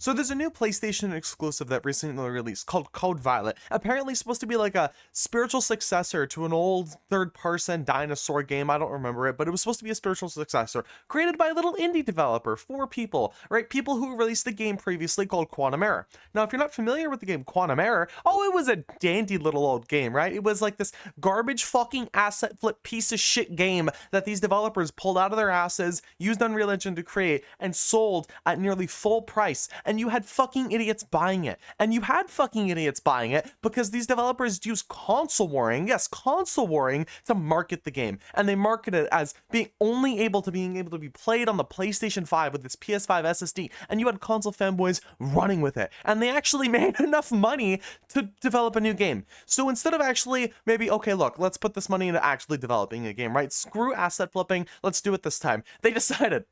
So there's a new PlayStation exclusive that recently released called Code Violet. Apparently supposed to be like a spiritual successor to an old third-person dinosaur game. I don't remember it, but it was supposed to be a spiritual successor created by a little indie developer, 4 people, right? People who released the game previously called Quantum Error. Now, if you're not familiar with the game Quantum Error, oh, it was a dandy little old game, right? It was like this garbage fucking asset flip piece of shit game that these developers pulled out of their asses, used Unreal Engine to create, and sold at nearly full price. And you had fucking idiots buying it. And you had fucking idiots buying it because these developers use console warring, yes, console warring, to market the game. And they market it as being able to be played on the PlayStation 5 with its PS5 SSD. And you had console fanboys running with it. And they actually made enough money to develop a new game. So instead of actually maybe, okay, look, let's put this money into actually developing a game, right? Screw asset flipping, let's do it this time. They decided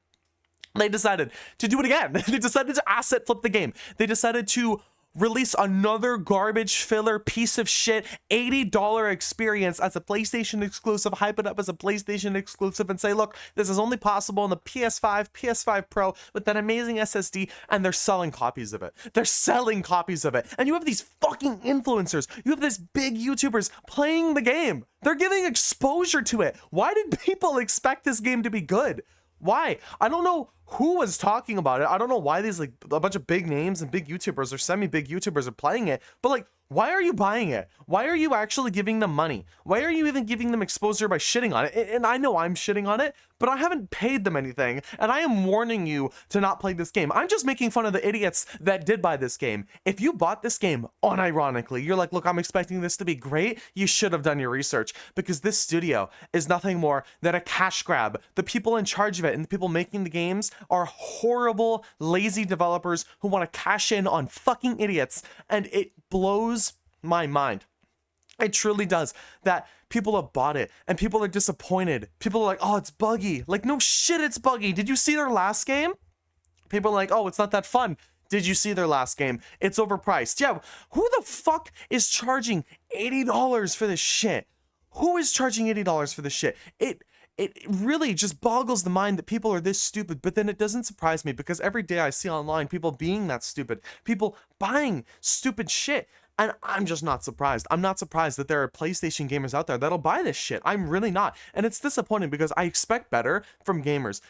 to do it again. They decided to asset flip the game. They decided to release another garbage filler piece of shit $80 experience as a PlayStation exclusive, hype it up as a PlayStation exclusive and say, look, this is only possible on the PS5, PS5 Pro with that amazing SSD, and they're selling copies of it. They're selling copies of it. And you have these fucking influencers, you have these big YouTubers playing the game. They're giving exposure to it. Why did people expect this game to be good? Why? I don't know who was talking about it. I don't know why these like a bunch of big names and big YouTubers or semi-big YouTubers are playing it, but like, why are you buying it? Why are you actually giving them money? Why are you even giving them exposure by shitting on it? And I know I'm shitting on it, but I haven't paid them anything, and I am warning you to not play this game. I'm just making fun of the idiots that did buy this game. If you bought this game unironically, you're like, look, I'm expecting this to be great, you should have done your research, because this studio is nothing more than a cash grab. The people in charge of it and the people making the games are horrible, lazy developers who want to cash in on fucking idiots, and it blows my mind. It truly does that people have bought it and people are disappointed. People are like, oh, it's buggy. Like, no shit, it's buggy. Did you see their last game? People are like, oh, it's not that fun. Did you see their last game? It's overpriced. Yeah, who the fuck is charging $80 for this shit? Who is charging $80 for this shit? It really just boggles the mind that people are this stupid, but then it doesn't surprise me because every day I see online people being that stupid, people buying stupid shit, and I'm just not surprised. I'm not surprised that there are PlayStation gamers out there that'll buy this shit. I'm really not. And it's disappointing because I expect better from gamers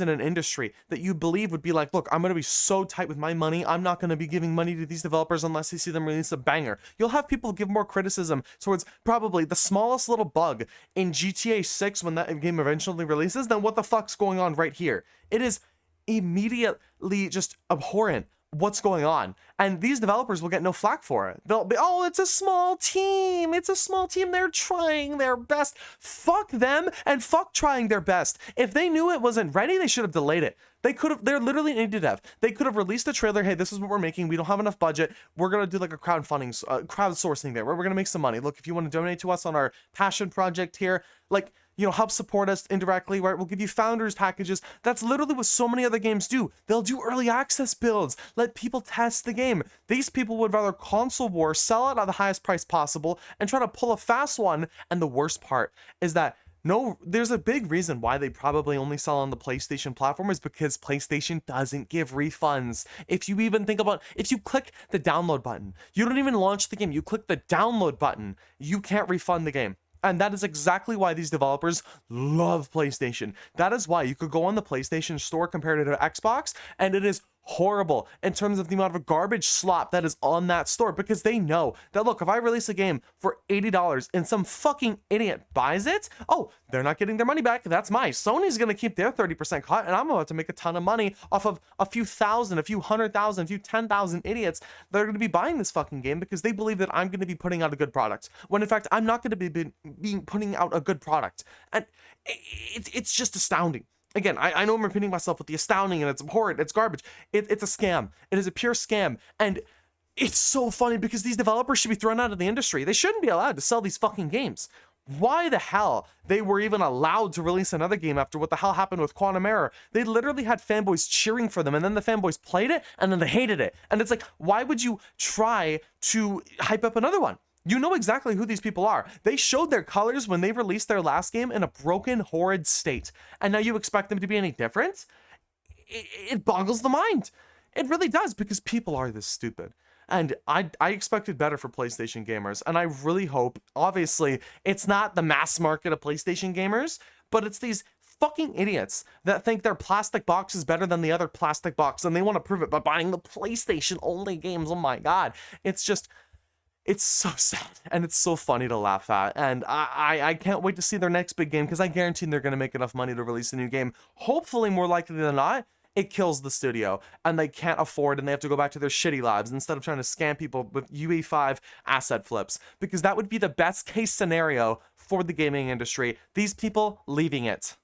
in an industry that you believe would be like, look, I'm going to be so tight with my money. I'm not going to be giving money to these developers unless I see them release a banger. You'll have people give more criticism towards probably the smallest little bug in GTA 6 when that game eventually releases than what the fuck's going on right here. It is immediately just abhorrent what's going on, and these developers will get no flack for it. They'll be, oh, it's a small team, they're trying their best. Fuck them and fuck trying their best. If they knew it wasn't ready, they should have delayed it. They're literally needed to have. They could have released a trailer, hey, this is what we're making, we don't have enough budget, we're gonna do like a crowdsourcing there, where we're gonna make some money. Look, if you want to donate to us on our passion project here, like, you know, help support us indirectly, right? We'll give you founders packages. That's literally what so many other games do. They'll do early access builds, let people test the game. These people would rather console war, sell it at the highest price possible, and try to pull a fast one. And the worst part is that there's a big reason why they probably only sell on the PlayStation platform is because PlayStation doesn't give refunds. If you even think about, if you click the download button, you don't even launch the game, you click the download button, you can't refund the game. And that is exactly why these developers love PlayStation. That is why you could go on the PlayStation Store compared to Xbox, and it is horrible in terms of the amount of garbage slop that is on that store, because they know that, look, if I release a game for $80 and some fucking idiot buys it, oh, they're not getting their money back. That's mine. Sony's going to keep their 30% cut, and I'm about to make a ton of money off of a few thousand, a few 100,000, a few 10,000 idiots that are going to be buying this fucking game because they believe that I'm going to be putting out a good product, when in fact I'm not going to be putting out a good product. And it's just astounding. Again, I know I'm repeating myself with the astounding, and it's abhorrent, it's garbage. It's a scam. It is a pure scam. And it's so funny because these developers should be thrown out of the industry. They shouldn't be allowed to sell these fucking games. Why the hell they were even allowed to release another game after what the hell happened with Quantum Error? They literally had fanboys cheering for them, and then the fanboys played it, and then they hated it. And it's like, why would you try to hype up another one? You know exactly who these people are. They showed their colors when they released their last game in a broken, horrid state. And now you expect them to be any different? It boggles the mind. It really does, because people are this stupid. And I expected better for PlayStation gamers, and I really hope, obviously, it's not the mass market of PlayStation gamers, but it's these fucking idiots that think their plastic box is better than the other plastic box, and they want to prove it by buying the PlayStation only games. Oh my god. It's just, it's so sad, and it's so funny to laugh at, and I can't wait to see their next big game, because I guarantee they're going to make enough money to release a new game. Hopefully, more likely than not, it kills the studio, and they can't afford, and they have to go back to their shitty labs instead of trying to scam people with UE5 asset flips, because that would be the best case scenario for the gaming industry. These people leaving it.